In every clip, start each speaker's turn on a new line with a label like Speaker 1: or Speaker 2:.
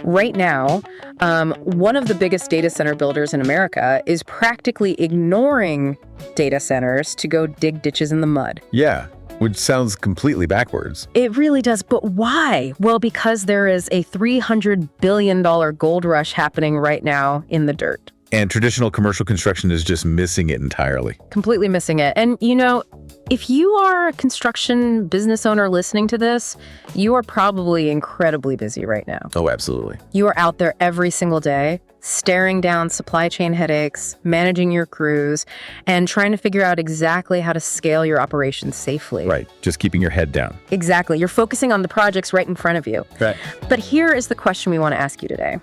Speaker 1: Right now, one of the biggest data center builders in America is practically ignoring data centers to go dig ditches in the mud.
Speaker 2: Yeah, which sounds completely backwards.
Speaker 1: It really does, but why? Well, because there is a $300 billion gold rush happening right now in the dirt.
Speaker 2: And traditional commercial construction is just missing it entirely.
Speaker 1: Completely missing it. And if you are a construction business owner listening to this, you are probably incredibly busy right now.
Speaker 2: Oh, absolutely.
Speaker 1: You are out there every single day, staring down supply chain headaches, managing your crews, and trying to figure out exactly how to scale your operations safely.
Speaker 2: Right, just keeping your head down.
Speaker 1: Exactly. You're focusing on the projects right in front of you.
Speaker 2: Right.
Speaker 1: But here is the question we want to ask you today.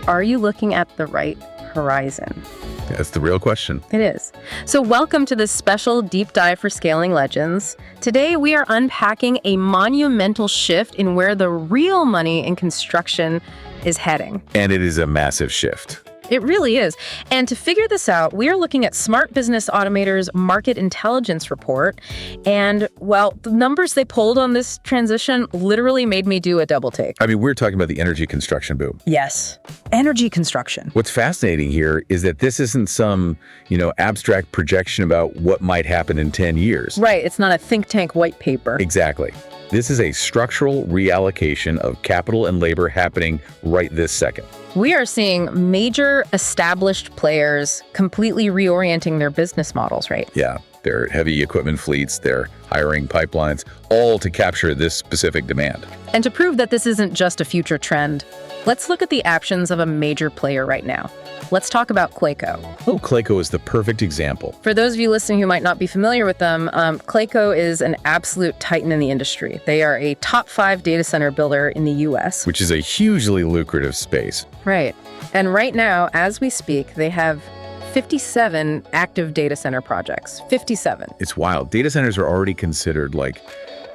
Speaker 1: Are you looking at the right horizon?
Speaker 2: That's the real question.
Speaker 1: It is. So welcome to this special deep dive for Scaling Legends. Today we are unpacking a monumental shift in where the real money in construction is heading.
Speaker 2: And it is a massive shift.
Speaker 1: It really is. And to figure this out, we are looking at Smart Business Automator's Market Intelligence Report. And, well, the numbers they pulled on this transition literally made me do a double take.
Speaker 2: I mean, we're talking about the energy construction boom.
Speaker 1: Yes. Energy construction.
Speaker 2: What's fascinating here is that this isn't some, abstract projection about what might happen in 10 years.
Speaker 1: Right. It's not a think tank white paper.
Speaker 2: Exactly. This is a structural reallocation of capital and labor happening right this second.
Speaker 1: We are seeing major established players completely reorienting their business models, right?
Speaker 2: Yeah, their heavy equipment fleets, their hiring pipelines, all to capture this specific demand.
Speaker 1: And to prove that this isn't just a future trend, let's look at the actions of a major player right now. Let's talk about Clayco.
Speaker 2: Oh, Clayco is the perfect example.
Speaker 1: For those of you listening who might not be familiar with them, Clayco is an absolute titan in the industry. They are a top 5 data center builder in the U.S.
Speaker 2: Which is a hugely lucrative space.
Speaker 1: Right. And right now, as we speak, they have 57 active data center projects. 57.
Speaker 2: It's wild. Data centers are already considered like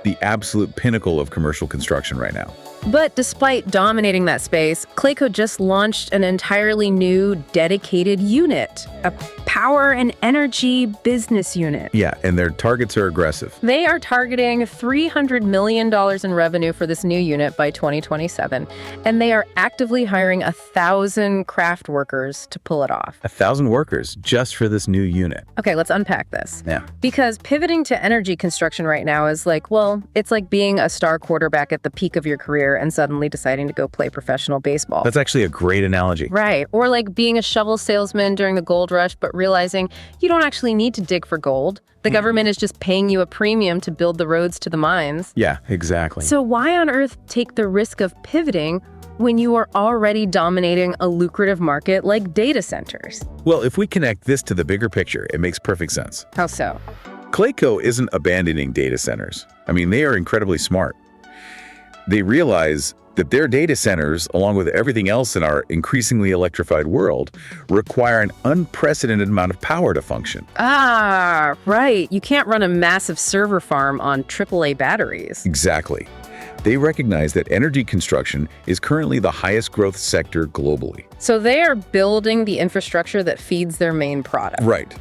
Speaker 2: the absolute pinnacle of commercial construction right now.
Speaker 1: But despite dominating that space, Clayco just launched an entirely new dedicated unit, a power and energy business unit.
Speaker 2: Yeah, and their targets are aggressive.
Speaker 1: They are targeting $300 million in revenue for this new unit by 2027, and they are actively hiring 1,000 craft workers to pull it off.
Speaker 2: 1,000 workers just for this new unit.
Speaker 1: Okay, let's unpack this.
Speaker 2: Yeah.
Speaker 1: Because pivoting to energy construction right now is it's like being a star quarterback at the peak of your career and suddenly deciding to go play professional baseball.
Speaker 2: That's actually a great analogy.
Speaker 1: Right. Or like being a shovel salesman during the gold rush, but realizing you don't actually need to dig for gold. The government is just paying you a premium to build the roads to the mines.
Speaker 2: Yeah, exactly.
Speaker 1: So why on earth take the risk of pivoting when you are already dominating a lucrative market like data centers?
Speaker 2: Well, if we connect this to the bigger picture, it makes perfect sense.
Speaker 1: How so?
Speaker 2: Clayco isn't abandoning data centers. I mean, they are incredibly smart. They realize that their data centers, along with everything else in our increasingly electrified world, require an unprecedented amount of power to function.
Speaker 1: Ah, right. You can't run a massive server farm on AAA batteries.
Speaker 2: Exactly. They recognize that energy construction is currently the highest growth sector globally.
Speaker 1: So they are building the infrastructure that feeds their main product.
Speaker 2: Right.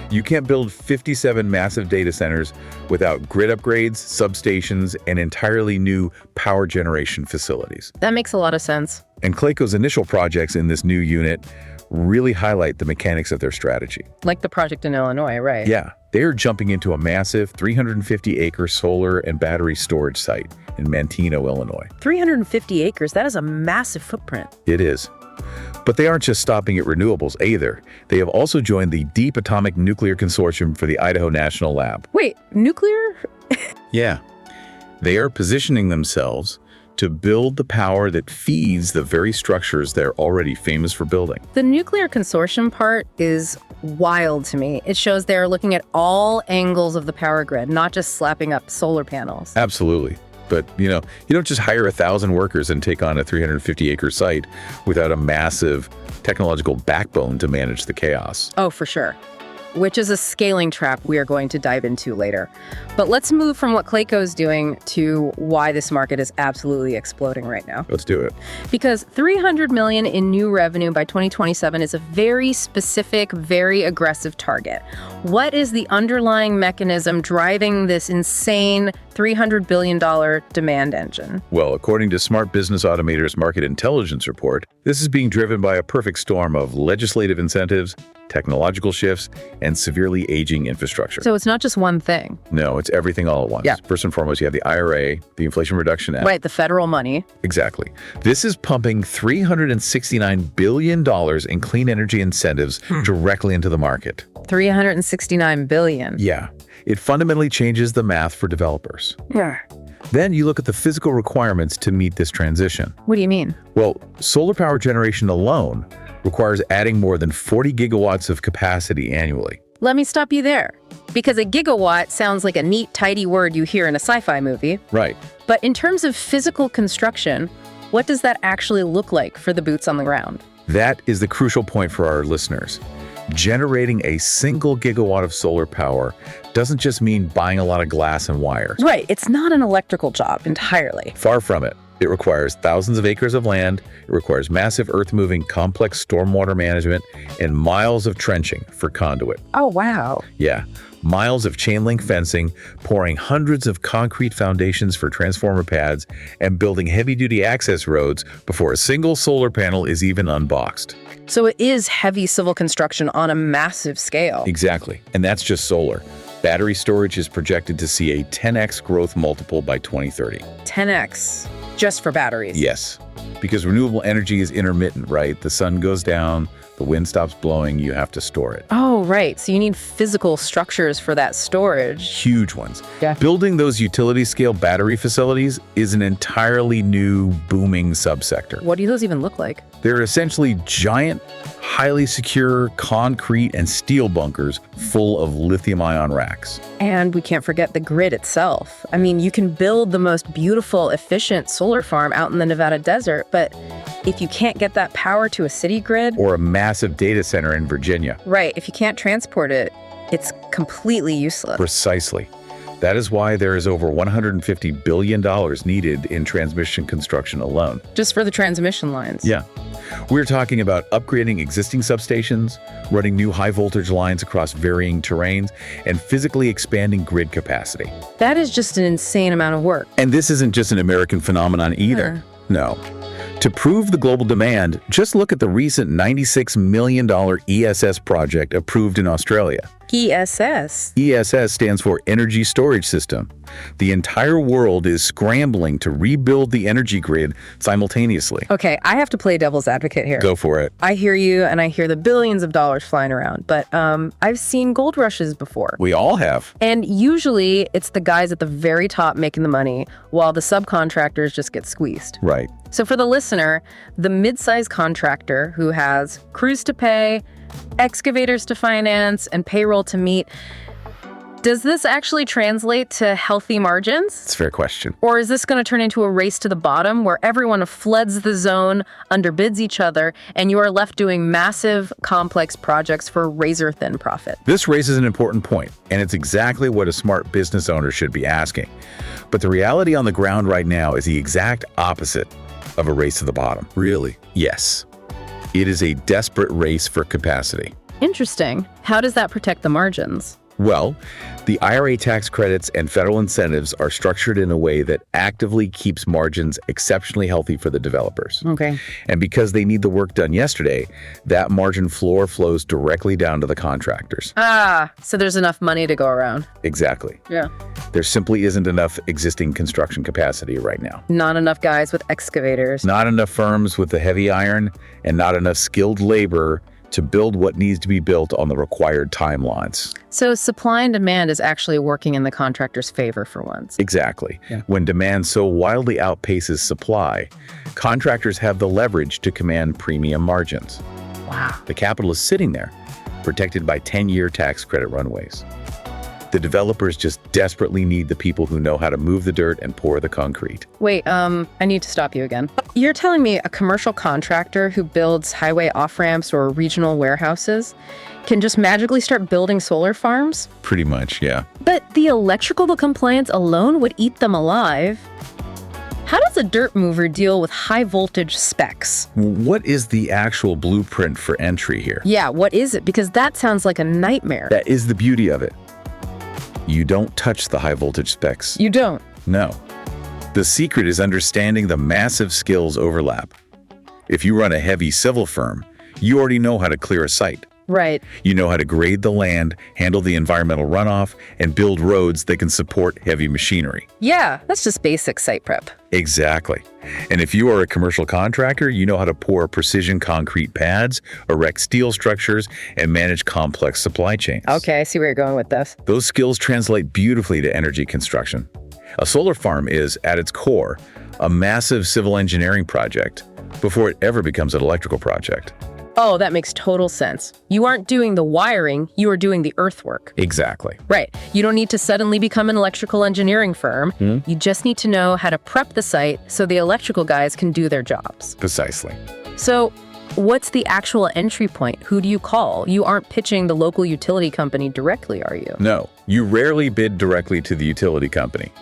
Speaker 2: You can't build 57 massive data centers without grid upgrades, substations, and entirely new power generation facilities.
Speaker 1: That makes a lot of sense.
Speaker 2: And Clayco's initial projects in this new unit really highlight the mechanics of their strategy.
Speaker 1: Like the project in Illinois, right?
Speaker 2: Yeah, they are jumping into a massive 350-acre solar and battery storage site in Manteno, Illinois.
Speaker 1: 350 acres, that is a massive footprint.
Speaker 2: It is. But they aren't just stopping at renewables either. They have also joined the Deep Atomic Nuclear Consortium for the Idaho National Lab.
Speaker 1: Wait, nuclear?
Speaker 2: Yeah. They are positioning themselves to build the power that feeds the very structures they're already famous for building.
Speaker 1: The nuclear consortium part is wild to me. It shows they're looking at all angles of the power grid, not just slapping up solar panels.
Speaker 2: Absolutely. But, you don't just hire 1,000 workers and take on a 350-acre site without a massive technological backbone to manage the chaos.
Speaker 1: Oh, for sure. Which is a scaling trap we are going to dive into later. But let's move from what Clayco is doing to why this market is absolutely exploding right now.
Speaker 2: Let's do it.
Speaker 1: Because $300 million in new revenue by 2027 is a very specific, very aggressive target. What is the underlying mechanism driving this insane $300 billion demand engine?
Speaker 2: Well, according to Smart Business Automator's Market Intelligence Report, this is being driven by a perfect storm of legislative incentives, technological shifts, and severely aging infrastructure.
Speaker 1: So it's not just one thing.
Speaker 2: No, it's everything all at once.
Speaker 1: Yeah.
Speaker 2: First and foremost, you have the IRA, the Inflation Reduction Act.
Speaker 1: Right, the federal money.
Speaker 2: Exactly. This is pumping $369 billion in clean energy incentives directly into the market.
Speaker 1: $369 billion.
Speaker 2: Yeah. It fundamentally changes the math for developers.
Speaker 1: Yeah.
Speaker 2: Then you look at the physical requirements to meet this transition.
Speaker 1: What do you mean?
Speaker 2: Well, solar power generation alone requires adding more than 40 gigawatts of capacity annually.
Speaker 1: Let me stop you there. Because a gigawatt sounds like a neat, tidy word you hear in a sci-fi movie.
Speaker 2: Right.
Speaker 1: But in terms of physical construction, what does that actually look like for the boots on the ground?
Speaker 2: That is the crucial point for our listeners. Generating a single gigawatt of solar power doesn't just mean buying a lot of glass and wires.
Speaker 1: Right, it's not an electrical job entirely.
Speaker 2: Far from it. It requires thousands of acres of land, it requires massive earth-moving, complex stormwater management, and miles of trenching for conduit.
Speaker 1: Oh, wow.
Speaker 2: Yeah, miles of chain-link fencing, pouring hundreds of concrete foundations for transformer pads, and building heavy-duty access roads before a single solar panel is even unboxed.
Speaker 1: So it is heavy civil construction on a massive scale.
Speaker 2: Exactly, and that's just solar. Battery storage is projected to see a 10x growth multiple by 2030.
Speaker 1: 10x, just for batteries.
Speaker 2: Yes, because renewable energy is intermittent, right? The sun goes down, the wind stops blowing, you have to store it.
Speaker 1: Oh, right. So you need physical structures for that storage.
Speaker 2: Huge ones.
Speaker 1: Yeah.
Speaker 2: Building those utility-scale battery facilities is an entirely new, booming subsector.
Speaker 1: What do those even look like?
Speaker 2: They're essentially giant, highly secure concrete and steel bunkers full of lithium-ion racks.
Speaker 1: And we can't forget the grid itself. I mean, you can build the most beautiful, efficient solar farm out in the Nevada desert, but if you can't get that power to a city grid,
Speaker 2: Or a massive data center in Virginia.
Speaker 1: right, if you can't transport it, it's completely useless.
Speaker 2: Precisely. That is why there is over $150 billion needed in transmission construction alone.
Speaker 1: Just for the transmission lines.
Speaker 2: Yeah. We're talking about upgrading existing substations, running new high-voltage lines across varying terrains, and physically expanding grid capacity.
Speaker 1: That is just an insane amount of work.
Speaker 2: And this isn't just an American phenomenon either. No. To prove the global demand, just look at the recent $96 million ESS project approved in Australia.
Speaker 1: ESS.
Speaker 2: ESS stands for Energy Storage System. The entire world is scrambling to rebuild the energy grid simultaneously.
Speaker 1: Okay, I have to play devil's advocate here.
Speaker 2: Go for it.
Speaker 1: I hear you, and I hear the billions of dollars flying around, but I've seen gold rushes before.
Speaker 2: We all have.
Speaker 1: And usually it's the guys at the very top making the money, while the subcontractors just get squeezed.
Speaker 2: Right.
Speaker 1: So for the listener, the mid-sized contractor who has crews to pay, excavators to finance, and payroll to meet, does this actually translate to healthy margins?
Speaker 2: It's a fair question.
Speaker 1: Or is this going to turn into a race to the bottom where everyone floods the zone, underbids each other, and you are left doing massive, complex projects for razor-thin profit?
Speaker 2: This raises an important point, and it's exactly what a smart business owner should be asking. But the reality on the ground right now is the exact opposite of a race to the bottom. Really? Yes. It is a desperate race for capacity.
Speaker 1: Interesting. How does that protect the margins?
Speaker 2: Well, the IRA tax credits and federal incentives are structured in a way that actively keeps margins exceptionally healthy for the developers.
Speaker 1: Okay.
Speaker 2: And because they need the work done yesterday, that margin floor flows directly down to the contractors.
Speaker 1: So there's enough money to go around.
Speaker 2: Exactly.
Speaker 1: Yeah.
Speaker 2: There simply isn't enough existing construction capacity right now.
Speaker 1: Not enough guys with excavators.
Speaker 2: Not enough firms with the heavy iron, and not enough skilled labor to build what needs to be built on the required timelines.
Speaker 1: So supply and demand is actually working in the contractor's favor for once.
Speaker 2: Exactly.
Speaker 1: Yeah.
Speaker 2: When demand so wildly outpaces supply, contractors have the leverage to command premium margins.
Speaker 1: Wow.
Speaker 2: The capital is sitting there, protected by 10-year tax credit runways. The developers just desperately need the people who know how to move the dirt and pour the concrete.
Speaker 1: Wait, I need to stop you again. You're telling me a commercial contractor who builds highway off-ramps or regional warehouses can just magically start building solar farms?
Speaker 2: Pretty much, yeah.
Speaker 1: But the electrical compliance alone would eat them alive. How does a dirt mover deal with high voltage specs?
Speaker 2: What is the actual blueprint for entry here?
Speaker 1: Yeah, what is it? Because that sounds like a nightmare.
Speaker 2: That is the beauty of it. You don't touch the high voltage specs.
Speaker 1: You don't.
Speaker 2: No. The secret is understanding the massive skills overlap. If you run a heavy civil firm, you already know how to clear a site.
Speaker 1: Right.
Speaker 2: You know how to grade the land, handle the environmental runoff, and build roads that can support heavy machinery.
Speaker 1: Yeah, that's just basic site prep.
Speaker 2: Exactly. And if you are a commercial contractor, you know how to pour precision concrete pads, erect steel structures, and manage complex supply chains.
Speaker 1: Okay, I see where you're going with this.
Speaker 2: Those skills translate beautifully to energy construction. A solar farm is, at its core, a massive civil engineering project before it ever becomes an electrical project.
Speaker 1: Oh, that makes total sense. You aren't doing the wiring, you are doing the earthwork.
Speaker 2: Exactly.
Speaker 1: Right. You don't need to suddenly become an electrical engineering firm. You just need to know how to prep the site so the electrical guys can do their jobs.
Speaker 2: Precisely.
Speaker 1: So, what's the actual entry point? Who do you call? You aren't pitching the local utility company directly, are you?
Speaker 2: No, you rarely bid directly to the utility company.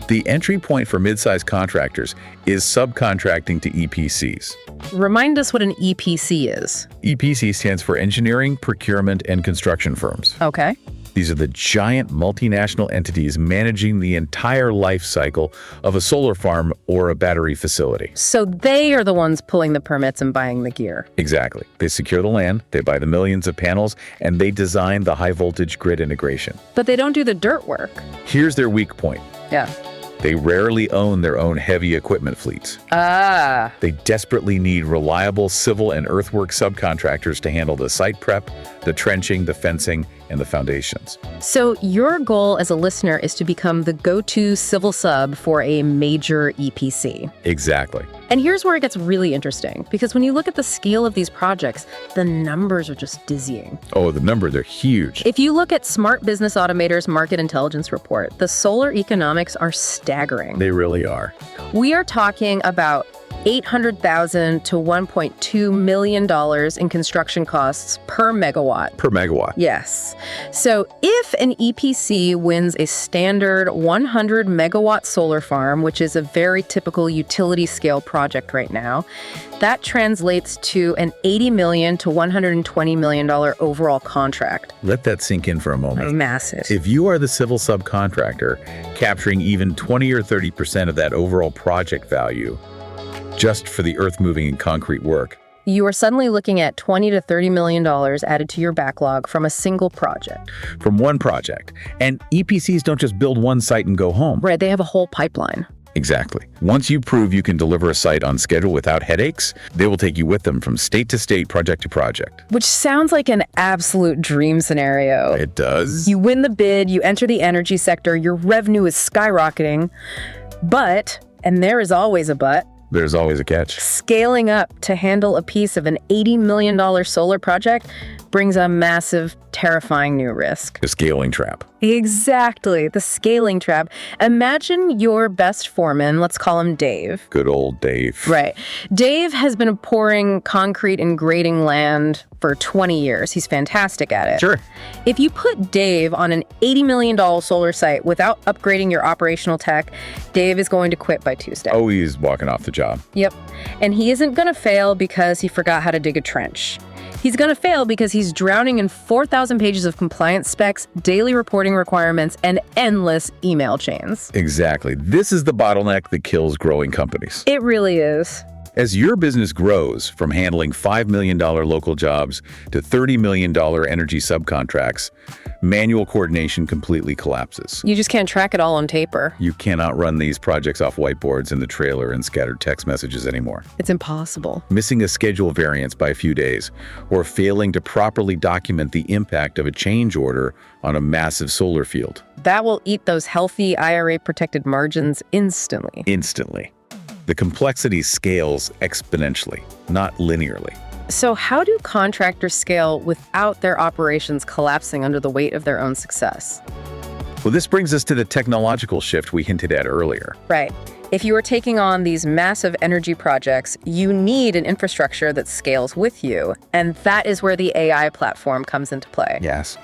Speaker 2: The entry point for mid-sized contractors is subcontracting to EPCs.
Speaker 1: Remind us what an EPC is.
Speaker 2: EPC stands for Engineering, Procurement, and Construction Firms.
Speaker 1: Okay.
Speaker 2: These are the giant multinational entities managing the entire life cycle of a solar farm or a battery facility.
Speaker 1: So they are the ones pulling the permits and buying the gear.
Speaker 2: Exactly. They secure the land, they buy the millions of panels, and they design the high-voltage grid integration.
Speaker 1: But they don't do the dirt work.
Speaker 2: Here's their weak point.
Speaker 1: Yeah.
Speaker 2: They rarely own their own heavy equipment fleets.
Speaker 1: Ah.
Speaker 2: They desperately need reliable civil and earthwork subcontractors to handle the site prep, the trenching, the fencing, and the foundations.
Speaker 1: So your goal as a listener is to become the go-to civil sub for a major EPC.
Speaker 2: Exactly.
Speaker 1: And here's where it gets really interesting, because when you look at the scale of these projects, the numbers are just dizzying.
Speaker 2: Oh, the numbers are huge.
Speaker 1: If you look at Smart Business Automator's market intelligence report, the solar economics are staggering.
Speaker 2: They really are.
Speaker 1: We are talking about $800,000 to $1.2 million in construction costs per megawatt.
Speaker 2: Per megawatt.
Speaker 1: Yes. So if an EPC wins a standard 100 megawatt solar farm, which is a very typical utility scale project right now, that translates to an $80 million to $120 million overall contract.
Speaker 2: Let that sink in for a moment.
Speaker 1: Massive.
Speaker 2: If you are the civil subcontractor, capturing even 20 or 30% of that overall project value, just for the earth-moving and concrete work,
Speaker 1: you are suddenly looking at $20 to $30 million added to your backlog from a single project.
Speaker 2: From one project. And EPCs don't just build one site and go home.
Speaker 1: Right, they have a whole pipeline.
Speaker 2: Exactly. Once you prove you can deliver a site on schedule without headaches, they will take you with them from state to state, project to project.
Speaker 1: Which sounds like an absolute dream scenario.
Speaker 2: It does.
Speaker 1: You win the bid, you enter the energy sector, your revenue is skyrocketing. But, and there is always a but,
Speaker 2: There's always a catch.
Speaker 1: scaling up to handle a piece of an $80 million solar project brings a massive, terrifying new risk.
Speaker 2: The scaling trap.
Speaker 1: Exactly, the scaling trap. Imagine your best foreman, let's call him Dave.
Speaker 2: Good old Dave.
Speaker 1: Right. Dave has been pouring concrete and grading land for 20 years. He's fantastic at it.
Speaker 2: Sure.
Speaker 1: If you put Dave on an $80 million solar site without upgrading your operational tech, Dave is going to quit by Tuesday.
Speaker 2: Oh, he's walking off the job.
Speaker 1: Yep. And he isn't going to fail because he forgot how to dig a trench. He's going to fail because he's drowning in 4,000 pages of compliance specs, daily reporting requirements, and endless email chains.
Speaker 2: Exactly. This is the bottleneck that kills growing companies.
Speaker 1: It really is.
Speaker 2: As your business grows from handling $5 million local jobs to $30 million energy subcontracts, manual coordination completely collapses.
Speaker 1: You just can't track it all on paper.
Speaker 2: You cannot run these projects off whiteboards in the trailer and scattered text messages anymore.
Speaker 1: It's impossible.
Speaker 2: Missing a schedule variance by a few days, or failing to properly document the impact of a change order on a massive solar field.
Speaker 1: That will eat those healthy IRA-protected margins instantly.
Speaker 2: Instantly. The complexity scales exponentially, not linearly.
Speaker 1: So how do contractors scale without their operations collapsing under the weight of their own success?
Speaker 2: Well, this brings us to the technological shift we hinted at earlier.
Speaker 1: Right. If you are taking on these massive energy projects, you need an infrastructure that scales with you. And that is where the AI platform comes into play.
Speaker 2: Yes.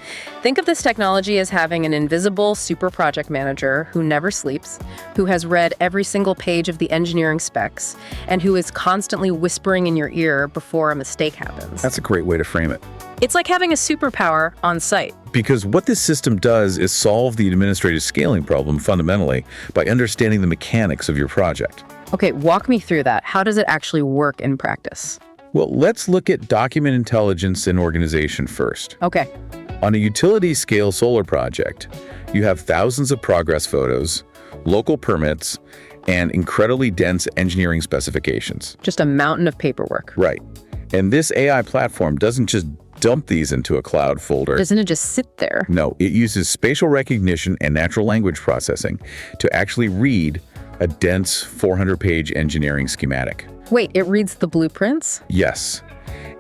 Speaker 1: Think of this technology as having an invisible super project manager who never sleeps, who has read every single page of the engineering specs, and who is constantly whispering in your ear before a mistake happens.
Speaker 2: That's a great way to frame it.
Speaker 1: It's like having a superpower on site.
Speaker 2: Because what this system does is solve the administrative scaling problem fundamentally by understanding the mechanics of your project.
Speaker 1: Okay, walk me through that. How does it actually work in practice?
Speaker 2: Well, let's look at document intelligence and organization first.
Speaker 1: Okay.
Speaker 2: On a utility-scale solar project, you have thousands of progress photos, local permits, and incredibly dense engineering specifications.
Speaker 1: Just a mountain of paperwork.
Speaker 2: Right. And this AI platform doesn't just dump these into a cloud folder.
Speaker 1: Doesn't it just sit there?
Speaker 2: No, it uses spatial recognition and natural language processing to actually read a dense 400-page engineering schematic.
Speaker 1: Wait, it reads the blueprints?
Speaker 2: Yes.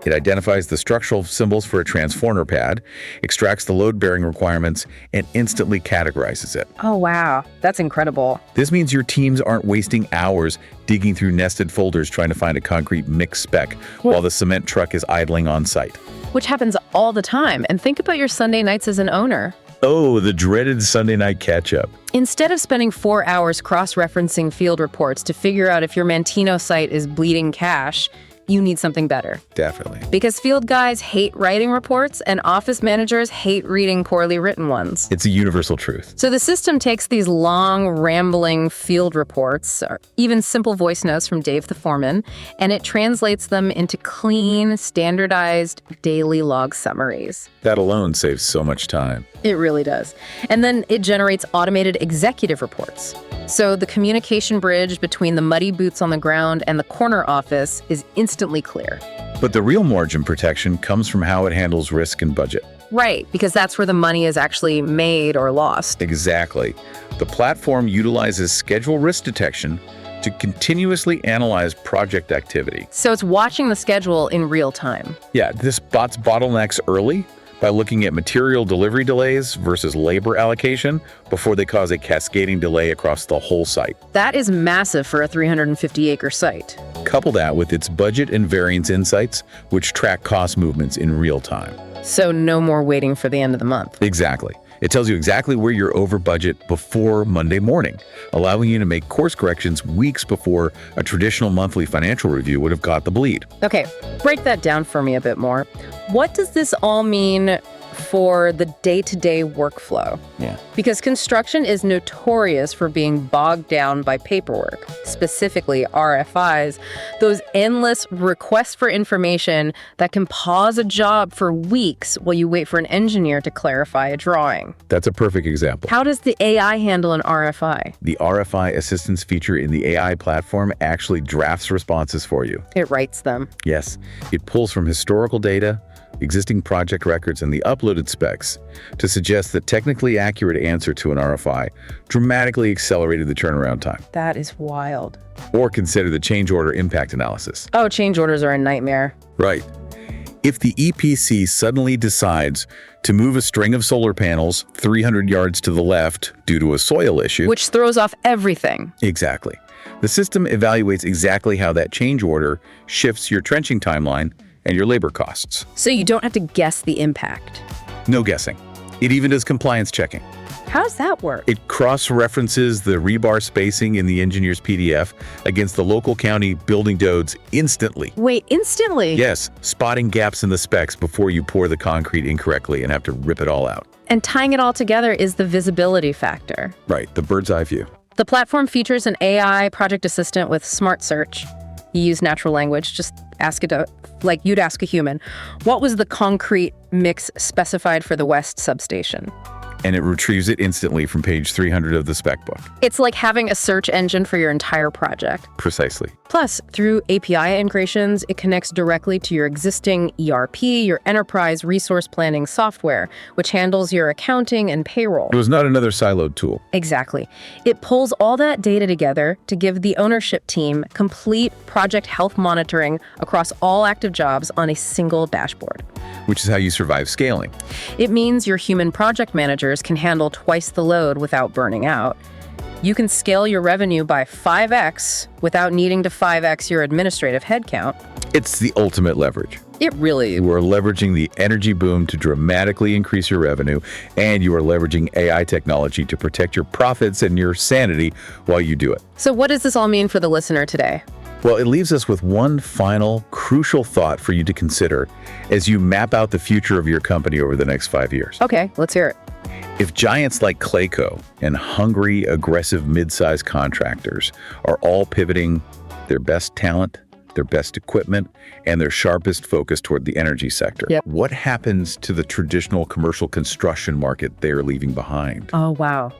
Speaker 2: It identifies the structural symbols for a transformer pad, extracts the load-bearing requirements, and instantly categorizes it.
Speaker 1: Oh, wow. That's incredible.
Speaker 2: This means your teams aren't wasting hours digging through nested folders trying to find a concrete mix spec while the cement truck is idling on site.
Speaker 1: Which happens all the time. And think about your Sunday nights as an owner.
Speaker 2: Oh, the dreaded Sunday night catch-up.
Speaker 1: Instead of spending 4 hours cross-referencing field reports to figure out if your Mantino site is bleeding cash, you need something better.
Speaker 2: Definitely.
Speaker 1: Because field guys hate writing reports and office managers hate reading poorly written ones.
Speaker 2: It's a universal truth.
Speaker 1: So the system takes these long, rambling field reports, or even simple voice notes from Dave the foreman, and it translates them into clean, standardized daily log summaries.
Speaker 2: That alone saves so much time.
Speaker 1: It really does. And then it generates automated executive reports. So the communication bridge between the muddy boots on the ground and the corner office is instantly clear.
Speaker 2: But the real margin protection comes from how it handles risk and budget.
Speaker 1: Right, because that's where the money is actually made or lost.
Speaker 2: Exactly. The platform utilizes schedule risk detection to continuously analyze project activity.
Speaker 1: So it's watching the schedule in real time.
Speaker 2: Yeah, this spots bottlenecks early by looking at material delivery delays versus labor allocation before they cause a cascading delay across the whole site.
Speaker 1: That is massive for a 350-acre site.
Speaker 2: Couple that with its budget and variance insights, which track cost movements in real time.
Speaker 1: So no more waiting for the end of the month.
Speaker 2: Exactly. It tells you exactly where you're over budget before Monday morning, allowing you to make course corrections weeks before a traditional monthly financial review would have caught the bleed.
Speaker 1: Okay, break that down for me a bit more. What does this all mean for the day-to-day workflow?
Speaker 2: Yeah.
Speaker 1: Because construction is notorious for being bogged down by paperwork, specifically RFIs, those endless requests for information that can pause a job for weeks while you wait for an engineer to clarify a drawing.
Speaker 2: That's a perfect example.
Speaker 1: How does the AI handle an RFI?
Speaker 2: The RFI assistance feature in the AI platform actually drafts responses for you.
Speaker 1: It writes them.
Speaker 2: Yes, it pulls from historical data, existing project records, and the uploaded specs to suggest the technically accurate answer to an RFI dramatically accelerated the turnaround time.
Speaker 1: That is wild.
Speaker 2: Or consider the change order impact analysis.
Speaker 1: Oh, change orders are a nightmare.
Speaker 2: Right. If the EPC suddenly decides to move a string of solar panels 300 yards to the left due to a soil issue,
Speaker 1: Which throws off everything.
Speaker 2: Exactly. The system evaluates exactly how that change order shifts your trenching timeline and your labor costs.
Speaker 1: So you don't have to guess the impact.
Speaker 2: No guessing. It even does compliance checking.
Speaker 1: How does that work?
Speaker 2: It cross-references the rebar spacing in the engineer's PDF against the local county building codes instantly.
Speaker 1: Wait, instantly?
Speaker 2: Yes, spotting gaps in the specs before you pour the concrete incorrectly and have to rip it all out.
Speaker 1: And tying it all together is the visibility factor.
Speaker 2: Right, the bird's eye view.
Speaker 1: The platform features an AI project assistant with smart search. You use natural language, just ask it like you'd ask a human. What was the concrete mix specified for the West substation?
Speaker 2: And it retrieves it instantly from page 300 of the spec book.
Speaker 1: It's like having a search engine for your entire project.
Speaker 2: Precisely.
Speaker 1: Plus, through API integrations, it connects directly to your existing ERP, your enterprise resource planning software, which handles your accounting and payroll.
Speaker 2: It was not another siloed tool.
Speaker 1: Exactly. It pulls all that data together to give the ownership team complete project health monitoring across all active jobs on a single dashboard.
Speaker 2: Which is how you survive scaling.
Speaker 1: It means your human project managers can handle twice the load without burning out. You can scale your revenue by 5x without needing to 5x your administrative headcount.
Speaker 2: It's the ultimate leverage.
Speaker 1: It really
Speaker 2: You are leveraging the energy boom to dramatically increase your revenue, and you are leveraging AI technology to protect your profits and your sanity while you do it.
Speaker 1: So what does this all mean for the listener today?
Speaker 2: Well, it leaves us with one final crucial thought for you to consider as you map out the future of your company over the next 5 years.
Speaker 1: Okay, let's hear it.
Speaker 2: If giants like Clayco and hungry, aggressive mid-sized contractors are all pivoting their best talent, their best equipment, and their sharpest focus toward the energy sector,
Speaker 1: Yep.
Speaker 2: what happens to the traditional commercial construction market they are leaving behind?
Speaker 1: Oh, wow.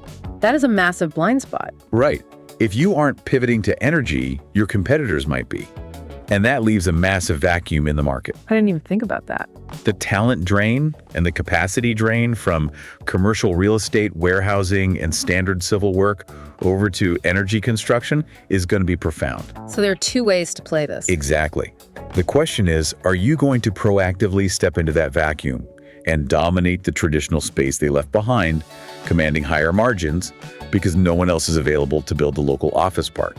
Speaker 1: That is a massive blind spot.
Speaker 2: Right. If you aren't pivoting to energy, your competitors might be. And that leaves a massive vacuum in the market.
Speaker 1: I didn't even think about that.
Speaker 2: The talent drain and the capacity drain from commercial real estate, warehousing, and standard civil work over to energy construction is going to be profound.
Speaker 1: So there are two ways to play this.
Speaker 2: Exactly. The question is, are you going to proactively step into that vacuum and dominate the traditional space they left behind, commanding higher margins because no one else is available to build the local office park?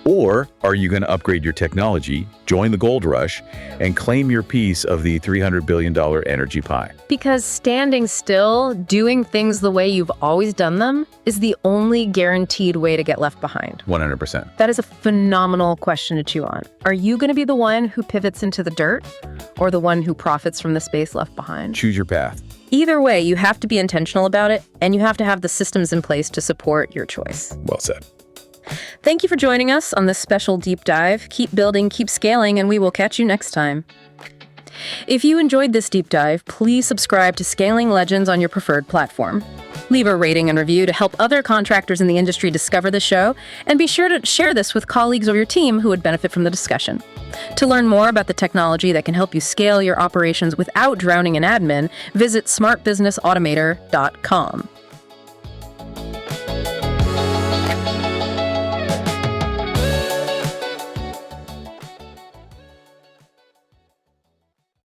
Speaker 2: Or are you going to upgrade your technology, join the gold rush, and claim your piece of the $300 billion energy pie?
Speaker 1: Because standing still, doing things the way you've always done them, is the only guaranteed way to get left behind.
Speaker 2: 100%.
Speaker 1: That is a phenomenal question to chew on. Are you going to be the one who pivots into the dirt, or the one who profits from the space left behind?
Speaker 2: Choose your path.
Speaker 1: Either way, you have to be intentional about it, and you have to have the systems in place to support your choice.
Speaker 2: Well said.
Speaker 1: Thank you for joining us on this special deep dive. Keep building, keep scaling, and we will catch you next time. If you enjoyed this deep dive, please subscribe to Scaling Legends on your preferred platform. Leave a rating and review to help other contractors in the industry discover the show, and be sure to share this with colleagues of your team who would benefit from the discussion. To learn more about the technology that can help you scale your operations without drowning in admin, visit smartbusinessautomator.com.